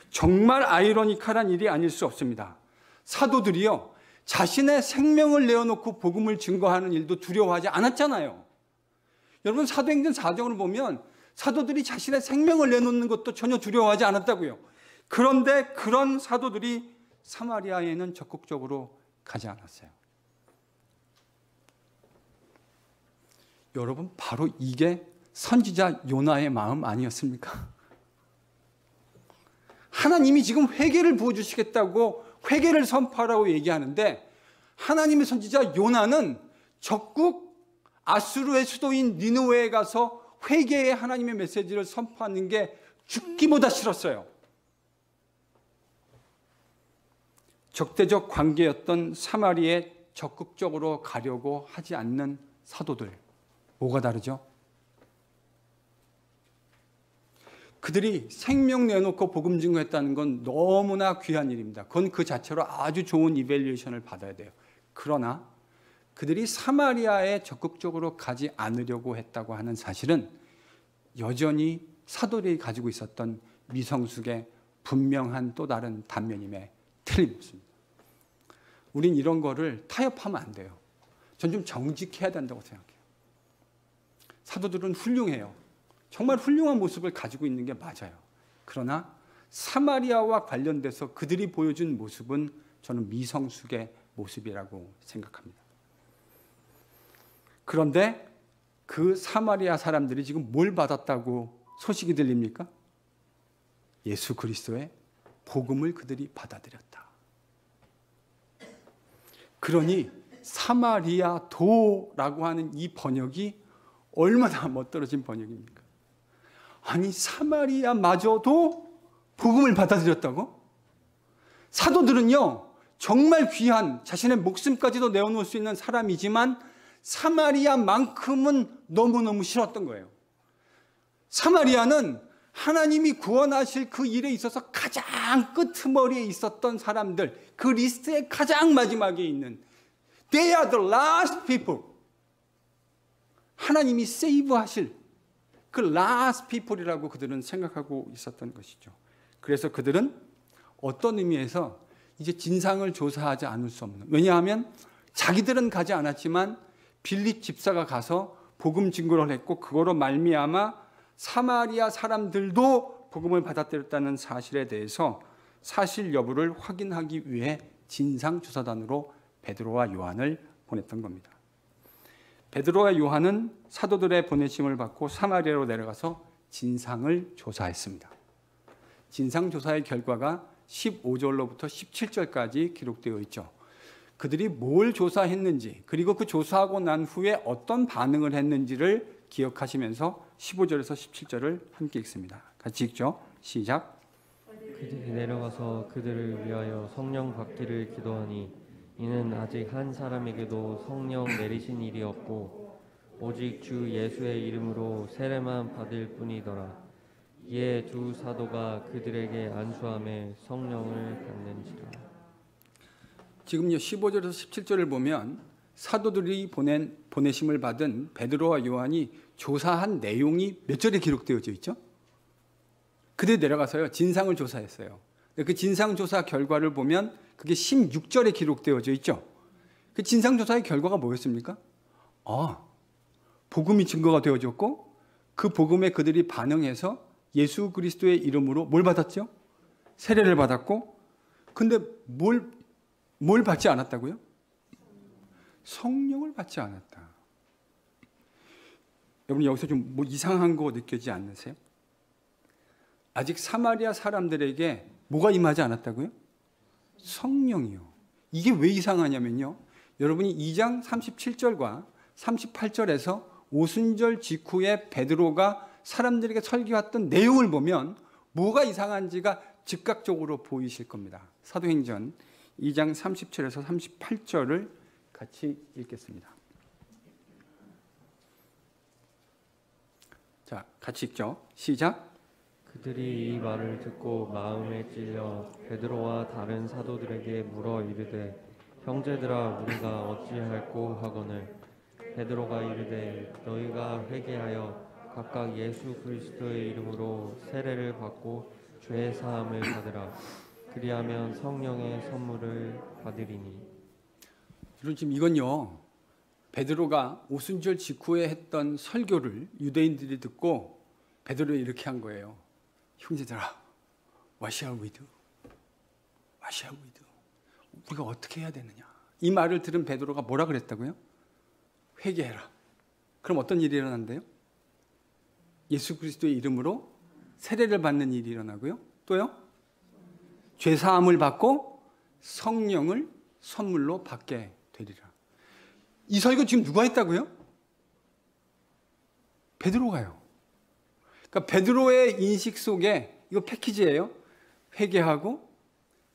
정말 아이러니컬한 일이 아닐 수 없습니다. 사도들이요, 자신의 생명을 내어놓고 복음을 증거하는 일도 두려워하지 않았잖아요. 여러분 사도행전 4장을 보면 사도들이 자신의 생명을 내놓는 것도 전혀 두려워하지 않았다고요. 그런데 그런 사도들이 사마리아에는 적극적으로 가지 않았어요. 여러분 바로 이게 선지자 요나의 마음 아니었습니까? 하나님이 지금 회개를 부어주시겠다고 회개를 선포하라고 얘기하는데 하나님의 선지자 요나는 적국 아수르의 수도인 니느웨에 가서 회개의 하나님의 메시지를 선포하는 게 죽기보다 싫었어요. 적대적 관계였던 사마리아에 적극적으로 가려고 하지 않는 사도들, 뭐가 다르죠? 그들이 생명 내놓고 복음 증거했다는 건 너무나 귀한 일입니다. 그건 그 자체로 아주 좋은 이밸리에이션을 받아야 돼요. 그러나 그들이 사마리아에 적극적으로 가지 않으려고 했다고 하는 사실은 여전히 사도들이 가지고 있었던 미성숙의 분명한 또 다른 단면임에 틀림없습니다. 우린 이런 거를 타협하면 안 돼요. 전 좀 정직해야 된다고 생각해요. 사도들은 훌륭해요. 정말 훌륭한 모습을 가지고 있는 게 맞아요. 그러나 사마리아와 관련돼서 그들이 보여준 모습은 저는 미성숙의 모습이라고 생각합니다. 그런데 그 사마리아 사람들이 지금 뭘 받았다고 소식이 들립니까? 예수 그리스도의 복음을 그들이 받아들였다. 그러니 사마리아도라고 하는 이 번역이 얼마나 멋들어진 번역입니까? 아니 사마리아마저도 복음을 받아들였다고? 사도들은요 정말 귀한 자신의 목숨까지도 내어놓을 수 있는 사람이지만 사마리아만큼은 너무너무 싫었던 거예요. 사마리아는 하나님이 구원하실 그 일에 있어서 가장 끄트머리에 있었던 사람들, 그 리스트의 가장 마지막에 있는 They are the last people. 하나님이 세이브하실 그 last people이라고 그들은 생각하고 있었던 것이죠. 그래서 그들은 어떤 의미에서 이제 진상을 조사하지 않을 수 없는, 왜냐하면 자기들은 가지 않았지만 빌립 집사가 가서 복음 증거를 했고 그거로 말미암아 사마리아 사람들도 복음을 받아들였다는 사실에 대해서 사실 여부를 확인하기 위해 진상조사단으로 베드로와 요한을 보냈던 겁니다. 베드로와 요한은 사도들의 보내심을 받고 사마리아로 내려가서 진상을 조사했습니다. 진상조사의 결과가 15절로부터 17절까지 기록되어 있죠. 그들이 뭘 조사했는지, 그리고 그 조사하고 난 후에 어떤 반응을 했는지를 기억하시면서 15절에서 17절을 함께 읽습니다. 같이 읽죠. 시작. 그들이 내려가서 그들을 위하여 성령 받기를 기도하니 이는 아직 한 사람에게도 성령 내리신 일이 없고 오직 주 예수의 이름으로 세례만 받을 뿐이더라. 이에 두 사도가 그들에게 안수함에 성령을 받는지라. 지금요 15절에서 17절을 보면 사도들이 보내심을 받은 베드로와 요한이 조사한 내용이 몇 절에 기록되어져 있죠? 그들 내려가서요 진상을 조사했어요. 그 진상조사 결과를 보면 그게 16절에 기록되어져 있죠. 그 진상조사의 결과가 뭐였습니까? 복음이 증거가 되어졌고 그 복음에 그들이 반응해서 예수 그리스도의 이름으로 뭘 받았죠? 세례를 받았고, 근데 뭘 받지 않았다고요? 성령을 받지 않았다. 여러분 여기서 좀 뭐 이상한 거 느껴지지 않으세요? 아직 사마리아 사람들에게 뭐가 임하지 않았다고요? 성령이요. 이게 왜 이상하냐면요. 여러분이 2장 37절과 38절에서 오순절 직후에 베드로가 사람들에게 설교했던 내용을 보면 뭐가 이상한지가 즉각적으로 보이실 겁니다. 사도행전 2장 37에서 38절을 같이 읽겠습니다. 자, 같이 읽죠. 시작. 그들이 이 말을 듣고 마음에 찔려 베드로와 다른 사도들에게 물어 이르되 형제들아 우리가 어찌할꼬 하거늘 베드로가 이르되 너희가 회개하여 각각 예수 그리스도의 이름으로 세례를 받고 죄 사함을 받으라. 그리하면 성령의 선물을 받으리니. 여러분 지금 이건요 베드로가 오순절 직후에 했던 설교를 유대인들이 듣고 베드로가 이렇게 한 거예요. 형제들아, what shall we do? What shall we do? 우리가 어떻게 해야 되느냐? 이 말을 들은 베드로가 뭐라 그랬다고요? 회개해라. 그럼 어떤 일이 일어난대요? 예수 그리스도의 이름으로 세례를 받는 일이 일어나고요. 또요? 죄 사함을 받고 성령을 선물로 받게 되리라. 이 설교 지금 누가 했다고요? 베드로가요. 그러니까 베드로의 인식 속에 이거 패키지예요. 회개하고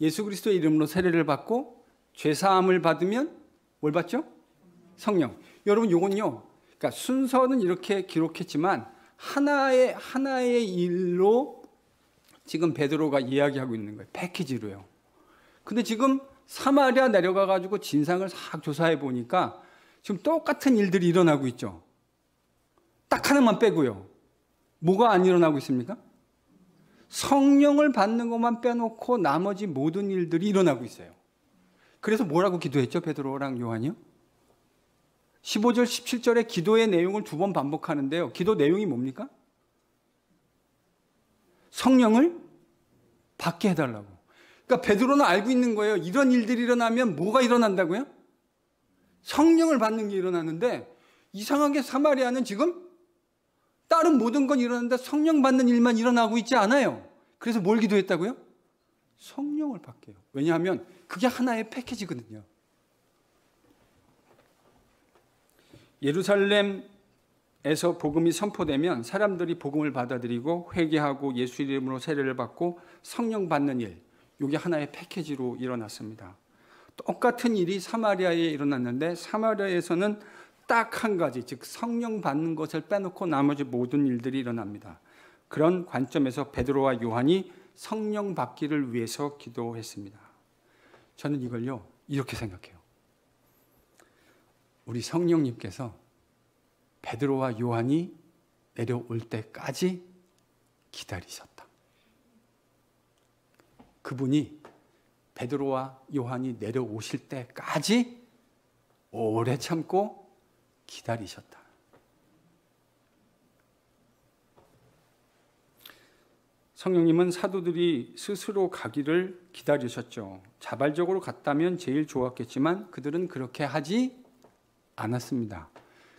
예수 그리스도의 이름으로 세례를 받고 죄 사함을 받으면 뭘 받죠? 성령. 여러분 요건요. 그러니까 순서는 이렇게 기록했지만 하나의 일로 지금 베드로가 이야기하고 있는 거예요. 패키지로요. 근데 지금 사마리아 내려가 가지고 진상을 싹 조사해 보니까 지금 똑같은 일들이 일어나고 있죠. 딱 하나만 빼고요. 뭐가 안 일어나고 있습니까? 성령을 받는 것만 빼놓고 나머지 모든 일들이 일어나고 있어요. 그래서 뭐라고 기도했죠? 베드로랑 요한이요? 15절, 17절의 기도의 내용을 두 번 반복하는데요. 기도 내용이 뭡니까? 성령을 받게 해달라고. 그러니까 베드로는 알고 있는 거예요. 이런 일들이 일어나면 뭐가 일어난다고요? 성령을 받는 게 일어나는데 이상하게 사마리아는 지금 다른 모든 건 일어나는데 성령 받는 일만 일어나고 있지 않아요. 그래서 뭘 기도했다고요? 성령을 받게요. 왜냐하면 그게 하나의 패키지거든요. 예루살렘에서 복음이 선포되면 사람들이 복음을 받아들이고 회개하고 예수 이름으로 세례를 받고 성령 받는 일, 이게 하나의 패키지로 일어났습니다. 똑같은 일이 사마리아에 일어났는데 사마리아에서는 딱 한 가지, 즉 성령 받는 것을 빼놓고 나머지 모든 일들이 일어납니다. 그런 관점에서 베드로와 요한이 성령 받기를 위해서 기도했습니다. 저는 이걸요 이렇게 생각해요. 우리 성령님께서 베드로와 요한이 내려올 때까지 기다리셨다. 그분이 베드로와 요한이 내려오실 때까지 오래 참고 기다리셨다. 성령님은 사도들이 스스로 가기를 기다리셨죠. 자발적으로 갔다면 제일 좋았겠지만 그들은 그렇게 하지 않았습니다.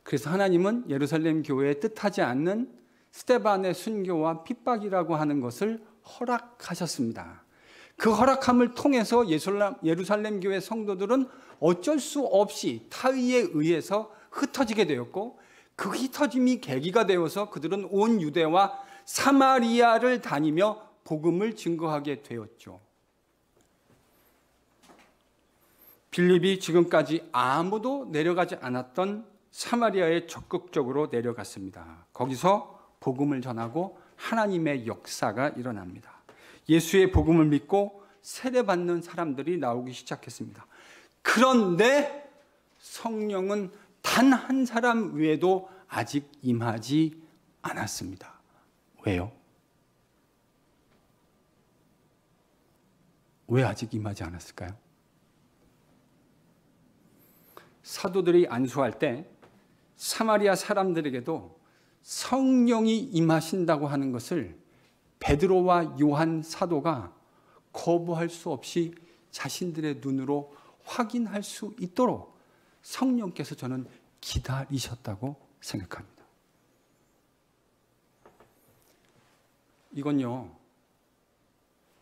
그래서 하나님은 예루살렘 교회에 뜻하지 않는 스데반의 순교와 핍박이라고 하는 것을 허락하셨습니다. 그 허락함을 통해서 예루살렘 교회 성도들은 어쩔 수 없이 타의에 의해서 흩어지게 되었고, 그 흩어짐이 계기가 되어서 그들은 온 유대와 사마리아를 다니며 복음을 증거하게 되었죠. 빌립이 지금까지 아무도 내려가지 않았던 사마리아에 적극적으로 내려갔습니다. 거기서 복음을 전하고 하나님의 역사가 일어납니다. 예수의 복음을 믿고 세례받는 사람들이 나오기 시작했습니다. 그런데 성령은 단 한 사람 외에도 아직 임하지 않았습니다. 왜요? 왜 아직 임하지 않았을까요? 사도들이 안수할 때 사마리아 사람들에게도 성령이 임하신다고 하는 것을 베드로와 요한 사도가 거부할 수 없이 자신들의 눈으로 확인할 수 있도록 성령께서 저는 기다리셨다고 생각합니다. 이건요,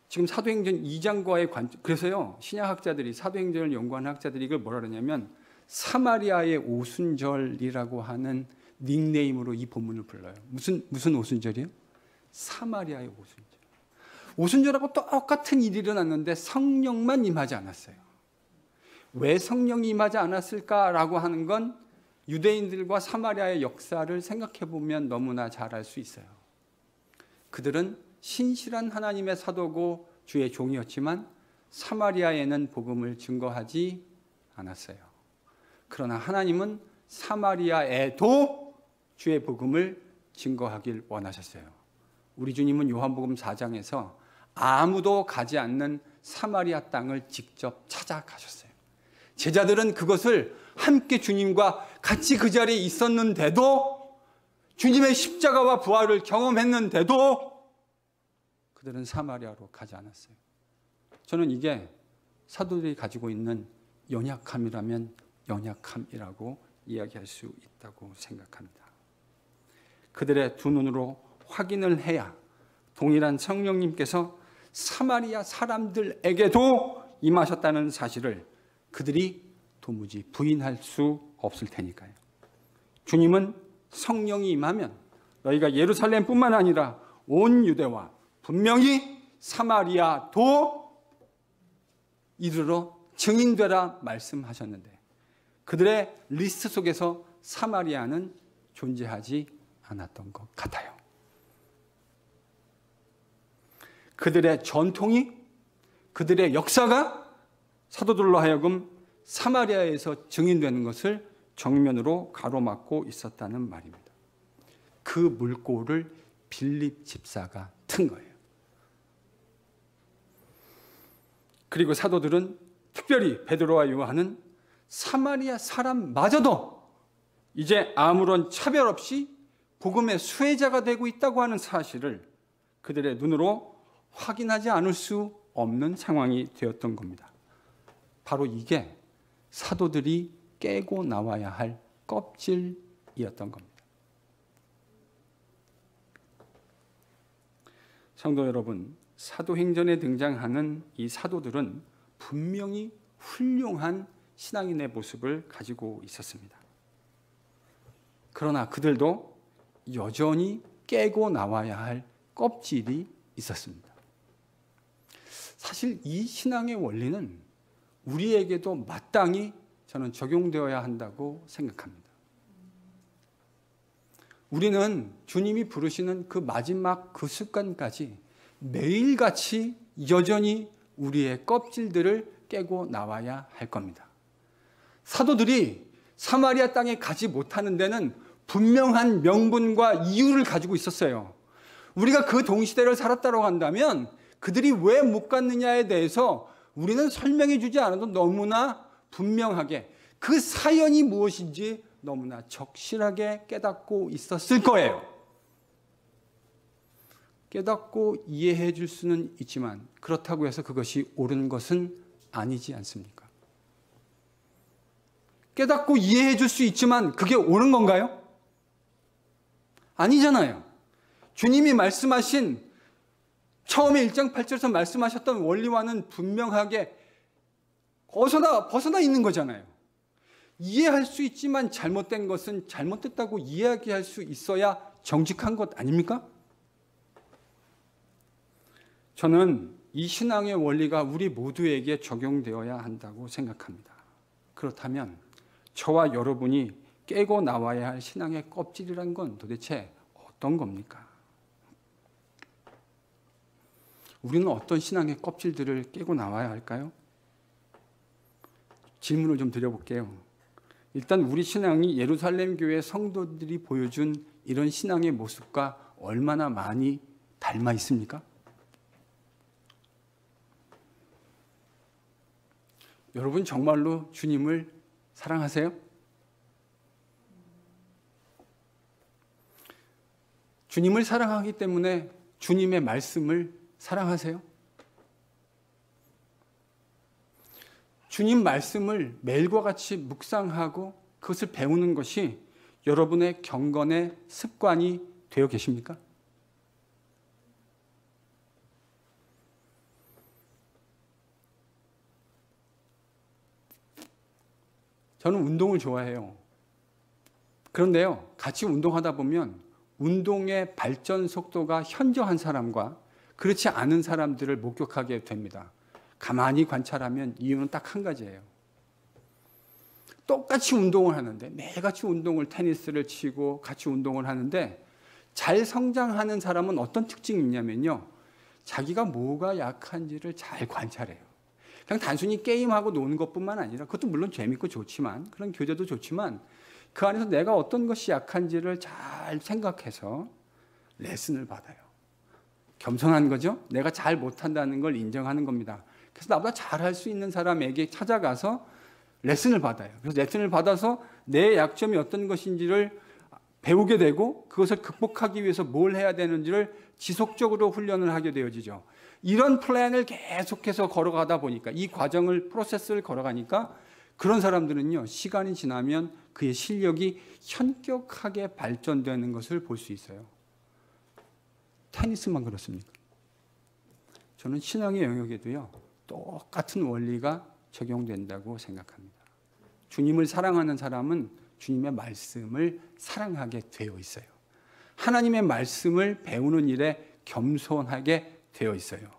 지금 사도행전 2장과의 그래서요, 신약학자들이, 사도행전을 연구하는 학자들이 이걸 뭐라 그러냐면 사마리아의 오순절이라고 하는 닉네임으로 이 본문을 불러요. 무슨 오순절이요? 사마리아의 오순절. 오순절하고 똑같은 일이 일어났는데 성령만 임하지 않았어요. 왜 성령이 임하지 않았을까라고 하는 건 유대인들과 사마리아의 역사를 생각해 보면 너무나 잘 알 수 있어요. 그들은 신실한 하나님의 사도고 주의 종이었지만 사마리아에는 복음을 증거하지 않았어요. 그러나 하나님은 사마리아에도 주의 복음을 증거하길 원하셨어요. 우리 주님은 요한복음 4장에서 아무도 가지 않는 사마리아 땅을 직접 찾아가셨어요. 제자들은 그것을 함께 주님과 같이 그 자리에 있었는데도, 주님의 십자가와 부활을 경험했는데도 그들은 사마리아로 가지 않았어요. 저는 이게 사도들이 가지고 있는 연약함이라면 연약함이라고 이야기할 수 있다고 생각합니다. 그들의 두 눈으로 확인을 해야 동일한 성령님께서 사마리아 사람들에게도 임하셨다는 사실을 그들이 도무지 부인할 수 없을 테니까요. 주님은 성령이 임하면 너희가 예루살렘뿐만 아니라 온 유대와 분명히 사마리아도 이르러 증인되라 말씀하셨는데, 그들의 리스트 속에서 사마리아는 존재하지 않았던 것 같아요. 그들의 전통이, 그들의 역사가 사도들로 하여금 사마리아에서 증인되는 것을 정면으로 가로막고 있었다는 말입니다. 그 물꼬를 빌립 집사가 튼 거예요. 그리고 사도들은, 특별히 베드로와 요한은 사마리아 사람마저도 이제 아무런 차별 없이 복음의 수혜자가 되고 있다고 하는 사실을 그들의 눈으로 확인하지 않을 수 없는 상황이 되었던 겁니다. 바로 이게 사도들이 깨고 나와야 할 껍질이었던 겁니다. 성도 여러분, 사도행전에 등장하는 이 사도들은 분명히 훌륭한 신앙인의 모습을 가지고 있었습니다. 그러나 그들도 여전히 깨고 나와야 할 껍질이 있었습니다. 사실 이 신앙의 원리는 우리에게도 마땅히 저는 적용되어야 한다고 생각합니다. 우리는 주님이 부르시는 그 마지막 그 순간까지 매일같이 여전히 우리의 껍질들을 깨고 나와야 할 겁니다. 사도들이 사마리아 땅에 가지 못하는 데는 분명한 명분과 이유를 가지고 있었어요. 우리가 그 동시대를 살았다고 한다면 그들이 왜 못 갔느냐에 대해서 우리는 설명해 주지 않아도 너무나 분명하게 그 사연이 무엇인지 너무나 적실하게 깨닫고 있었을 거예요. 깨닫고 이해해 줄 수는 있지만 그렇다고 해서 그것이 옳은 것은 아니지 않습니까? 깨닫고 이해해 줄 수 있지만 그게 옳은 건가요? 아니잖아요. 주님이 말씀하신 처음에 1장 8절에서 말씀하셨던 원리와는 분명하게 벗어나 있는 거잖아요. 이해할 수 있지만 잘못된 것은 잘못됐다고 이야기할 수 있어야 정직한 것 아닙니까? 저는 이 신앙의 원리가 우리 모두에게 적용되어야 한다고 생각합니다. 그렇다면 저와 여러분이 깨고 나와야 할 신앙의 껍질이란 건 도대체 어떤 겁니까? 우리는 어떤 신앙의 껍질들을 깨고 나와야 할까요? 질문을 좀 드려볼게요. 일단 우리 신앙이 예루살렘 교회 성도들이 보여준 이런 신앙의 모습과 얼마나 많이 닮아 있습니까? 여러분 정말로 주님을 사랑하세요? 주님을 사랑하기 때문에 주님의 말씀을 사랑하세요? 주님 말씀을 매일과 같이 묵상하고 그것을 배우는 것이 여러분의 경건의 습관이 되어 계십니까? 저는 운동을 좋아해요. 그런데요, 같이 운동하다 보면 운동의 발전 속도가 현저한 사람과 그렇지 않은 사람들을 목격하게 됩니다. 가만히 관찰하면 이유는 딱 한 가지예요. 똑같이 운동을 하는데, 매일같이 운동을, 테니스를 치고 같이 운동을 하는데 잘 성장하는 사람은 어떤 특징이 있냐면요, 자기가 뭐가 약한지를 잘 관찰해요. 그냥 단순히 게임하고 노는 것뿐만 아니라, 그것도 물론 재밌고 좋지만, 그런 교제도 좋지만 그 안에서 내가 어떤 것이 약한지를 잘 생각해서 레슨을 받아요. 겸손한 거죠. 내가 잘 못한다는 걸 인정하는 겁니다. 그래서 나보다 잘할 수 있는 사람에게 찾아가서 레슨을 받아요. 그래서 레슨을 받아서 내 약점이 어떤 것인지를 배우게 되고 그것을 극복하기 위해서 뭘 해야 되는지를 지속적으로 훈련을 하게 되어지죠. 이런 플랜을 계속해서 걸어가다 보니까, 이 과정을, 프로세스를 걸어가니까 그런 사람들은요, 시간이 지나면 그의 실력이 현격하게 발전되는 것을 볼 수 있어요. 테니스만 그렇습니까? 저는 신앙의 영역에도요, 똑같은 원리가 적용된다고 생각합니다. 주님을 사랑하는 사람은 주님의 말씀을 사랑하게 되어 있어요. 하나님의 말씀을 배우는 일에 겸손하게 되어 있어요.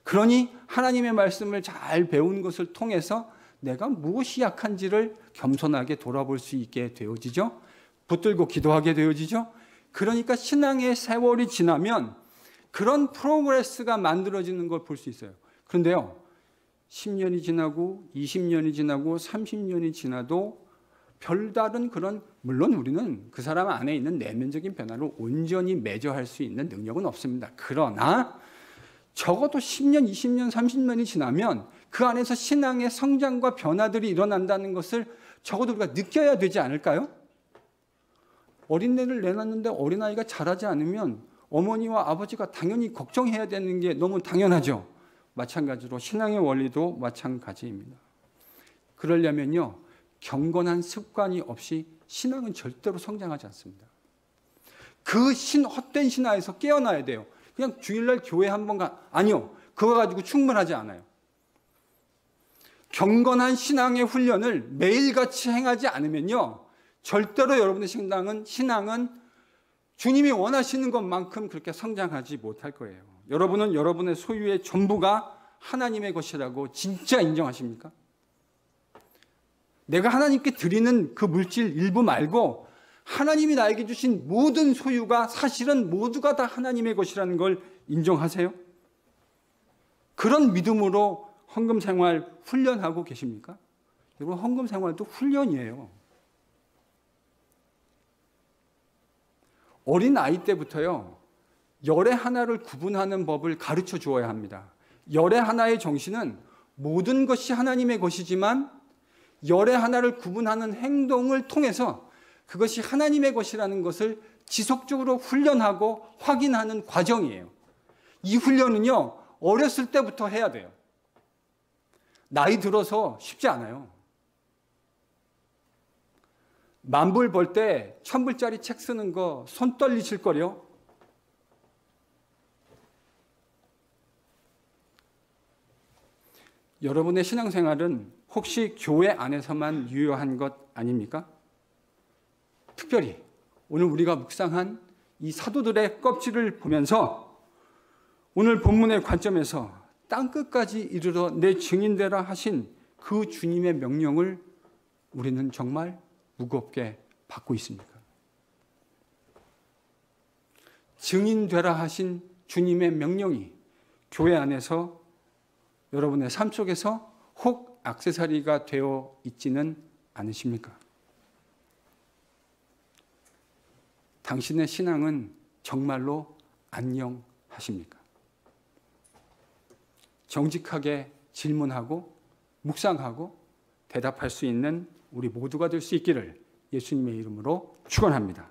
그러니 하나님의 말씀을 잘 배운 것을 통해서 내가 무엇이 약한지를 겸손하게 돌아볼 수 있게 되어지죠. 붙들고 기도하게 되어지죠. 그러니까 신앙의 세월이 지나면 그런 프로그레스가 만들어지는 걸 볼 수 있어요. 그런데요, 10년이 지나고 20년이 지나고 30년이 지나도 별다른 그런, 물론 우리는 그 사람 안에 있는 내면적인 변화를 온전히 매저할 수 있는 능력은 없습니다. 그러나 적어도 10년, 20년, 30년이 지나면 그 안에서 신앙의 성장과 변화들이 일어난다는 것을 적어도 우리가 느껴야 되지 않을까요? 어린애를 내놨는데 어린아이가 자라지 않으면 어머니와 아버지가 당연히 걱정해야 되는 게 너무 당연하죠. 마찬가지로 신앙의 원리도 마찬가지입니다. 그러려면요, 경건한 습관이 없이 신앙은 절대로 성장하지 않습니다. 그 헛된 신화에서 깨어나야 돼요. 그냥 주일날 교회 한 번 아니요, 그거 가지고 충분하지 않아요. 경건한 신앙의 훈련을 매일같이 행하지 않으면요, 절대로 여러분의 신앙은 주님이 원하시는 것만큼 그렇게 성장하지 못할 거예요. 여러분은 여러분의 소유의 전부가 하나님의 것이라고 진짜 인정하십니까? 내가 하나님께 드리는 그 물질 일부 말고 하나님이 나에게 주신 모든 소유가 사실은 모두가 다 하나님의 것이라는 걸 인정하세요? 그런 믿음으로 헌금 생활 훈련하고 계십니까? 여러분, 헌금 생활도 훈련이에요. 어린 아이 때부터요, 열의 하나를 구분하는 법을 가르쳐 주어야 합니다. 열의 하나의 정신은 모든 것이 하나님의 것이지만 열의 하나를 구분하는 행동을 통해서 그것이 하나님의 것이라는 것을 지속적으로 훈련하고 확인하는 과정이에요. 이 훈련은요, 어렸을 때부터 해야 돼요. 나이 들어서 쉽지 않아요. 만불 벌 때 1000불짜리 책 쓰는 거 손 떨리실 거요. 여러분의 신앙생활은 혹시 교회 안에서만 유효한 것 아닙니까? 특별히 오늘 우리가 묵상한 이 사도들의 껍질을 보면서 오늘 본문의 관점에서 땅끝까지 이르러 내 증인되라 하신 그 주님의 명령을 우리는 정말 무겁게 받고 있습니까? 증인되라 하신 주님의 명령이 교회 안에서 여러분의 삶 속에서 혹 액세서리가 되어 있지는 않으십니까? 당신의 신앙은 정말로 안녕하십니까? 정직하게 질문하고 묵상하고 대답할 수 있는 우리 모두가 될 수 있기를 예수님의 이름으로 축원합니다.